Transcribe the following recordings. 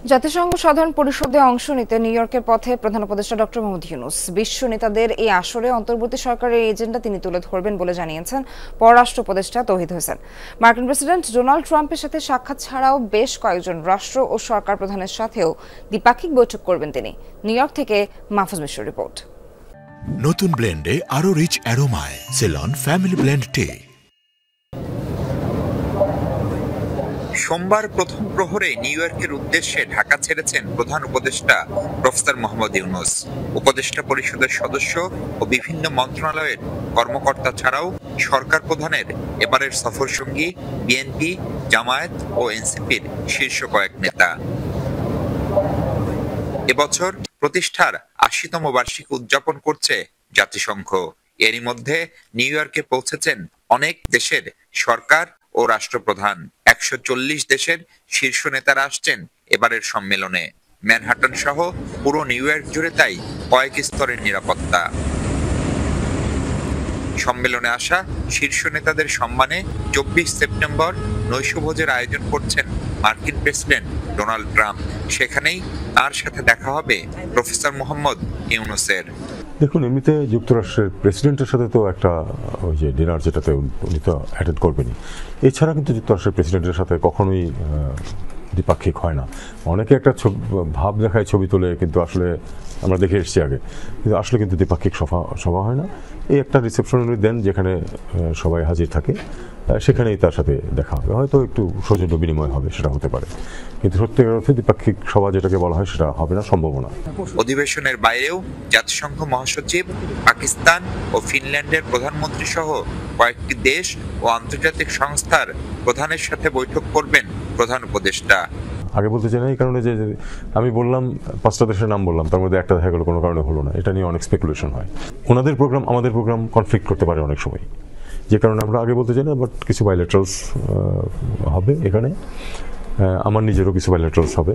জাতিসংঘ সাধারণ পরিষদে অংশ নিতে নিউ ইয়র্কের পথে প্রধান উপদেষ্টা ডক্টর মোহাম্মদ ইউনূস। বিশ্ব নেতাদের এই আসরে অন্তর্বর্তী সরকারের এজেন্ডা তিনি তুলে ধরবেন বলে জানিয়েছেন পররাষ্ট্র উপদেষ্টা তৌহিদ হোসেন। মার্কিন প্রেসিডেন্ট ডোনাল্ড ট্রাম্পের সাথে সাক্ষাৎ ছাড়াও বেশ কয়েকজন রাষ্ট্র ও সরকার প্রধানের সাথেও দ্বিপাক্ষিক বৈঠক করবেন তিনি। নিউ ইয়র্ক থেকে মাহফুজ মিশ্র রিপোর্ট। নতুন ব্লেন্ডে আরো রিচ অ্যারোমায় সেলন ফ্যামিলি ব্লেন্ড টে। সোমবার প্রথম প্রহরে নিউ ইয়র্কের উদ্দেশ্যে ঢাকা ছেড়েছেন প্রধান উপদেষ্টা প্রফেসর মোহাম্মদ ইউনূস। উপদেষ্টা পরিষদের সদস্য ও বিভিন্ন মন্ত্রণালয়ের কর্মকর্তা ছাড়াও সরকার প্রধানের এবারের সফর সঙ্গী বিএনপি, জামায়াত ও এনসিপির শীর্ষ কয়েক নেতা। এবছর প্রতিষ্ঠার ৮০তম বার্ষিকী উদযাপন করছে জাতিসংঘ। এরই মধ্যে নিউ ইয়র্কে পৌঁছেছেন অনেক দেশের সরকার ও রাষ্ট্রপ্রধান। ১৪০ দেশের শীর্ষ নেতারা আসছেন এবারের সম্মেলনে। ম্যানহাটন সহ পুরো নিউ ইয়র্ক জুড়ে তাই কয়েক স্তরের নিরাপত্তা। সম্মেলনে আসা শীর্ষ নেতাদের সম্মানে ২৪ সেপ্টেম্বর নৈশভোজের আয়োজন করছেন মার্কিন প্রেসিডেন্ট ডোনাল্ড ট্রাম্প। সেখানেই তার সাথে দেখা হবে প্রফেসর মোহাম্মদ ইউনূসের। দেখুন, এমনিতে যুক্তরাষ্ট্রের প্রেসিডেন্টের সাথে তো একটা ওই যে ডিনার, যেটাতে উনি তো অ্যাটেন্ড করবেনই। এছাড়া কিন্তু যুক্তরাষ্ট্রের প্রেসিডেন্টের সাথে কখনোই দ্বিপাক্ষিক হয় না। অনেকে একটা ভাব দেখায়, ছবি তোলে, কিন্তু আসলে আমরা দেখে এসেছি আগে, কিন্তু আসলে কিন্তু দ্বিপাক্ষিক সভা হয় না। এই একটা রিসেপশন উনি দেন যেখানে সবাই হাজির থাকে, সেখানেই তার সাথে দেখা হবে, হয়তো একটু সৌজন্য বিনিময় হবে, সেটা হতে পারে, কিন্তু সত্যিকার অর্থে দ্বিপাক্ষিক সভা যেটাকে বলা হয় সেটা হবে না, সম্ভাবনা। অধিবেশনের বাইরেও জাতিসংঘ মহাসচিব, পাকিস্তান ও ফিনল্যান্ডের প্রধানমন্ত্রী সহ কয়েকটি দেশ ও আন্তর্জাতিক সংস্থার প্রধানের সাথে বৈঠক করবেন প্রধান উপদেষ্টা। আগে বলতে চাই না এই কারণে যে আমি বললাম ৫টা দেশের নাম বললাম, তার মধ্যে একটা দেখা গেলো কোনো কারণে হলো না, এটা নিয়ে অনেক স্পেকুলেশন হয়। ওনাদের প্রোগ্রাম আমাদের প্রোগ্রাম কনফ্লিক্ট করতে পারে অনেক সময়, যে কারণে আমরা আগে বলতে চাই না। বাট কিছু বাইলেটারালস হবে এখানে, আমার নিজেরও কিছু বাইলেটারালস হবে।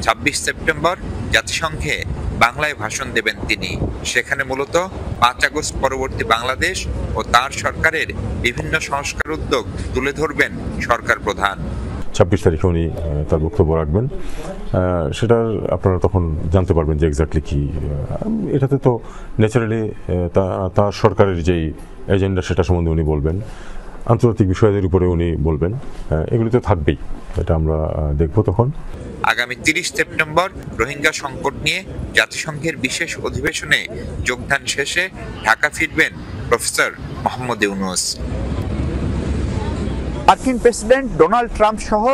২৬ সেপ্টেম্বর জাতিসংঘে বাংলায় ভাষণ দেবেন তিনি। সেখানে মূলত ৫ আগস্ট পরবর্তী বাংলাদেশ ও তার সরকারের বিভিন্ন সংস্কার উদ্যোগ তুলে ধরবেন সরকার প্রধান। ২৬ তারিখে উনি তার বক্তব্য রাখবেন, সেটা আপনারা তখন জানতে পারবেন যে এক্স্যাক্টলি কি। এটাতে তো ন্যাচারালি তার সরকারের যেই এজেন্ডা সেটা সম্বন্ধে উনি বলবেন, আন্তর্জাতিক বিষয়ের উপরে উনি বলবেন, এগুলি তো থাকবেই, এটা আমরা দেখব তখন। আগামী ৩০ সেপ্টেম্বর রোহিঙ্গা সংকট নিয়ে জাতিসংঘের বিশেষ অধিবেশনে যোগদান শেষে ঢাকা ফিরবেন প্রফেসর মোহাম্মদ ইউনূস। মার্কিন প্রেসিডেন্ট ডোনাল্ড ট্রাম্প সহ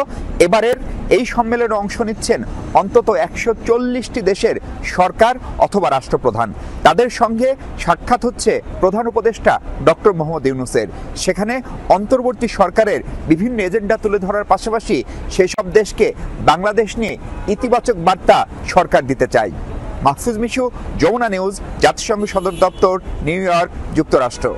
এবারের এই সম্মেলনে অংশ নিচ্ছেন অন্তত ১৪০টি দেশের সরকার অথবা রাষ্ট্রপ্রধান। তাদের সঙ্গে সাক্ষাৎ হচ্ছে প্রধান উপদেষ্টা ডক্টর মোহাম্মদ ইউনূসের। সেখানে অন্তর্বর্তী সরকারের বিভিন্ন এজেন্ডা তুলে ধরার পাশাপাশি সেই সব দেশকে বাংলাদেশ নিয়ে ইতিবাচক বার্তা সরকার দিতে চায়। মাহফুজ মিশু, যমুনা নিউজ, জাতিসংঘ সদর দপ্তর, নিউ ইয়র্ক, যুক্তরাষ্ট্র।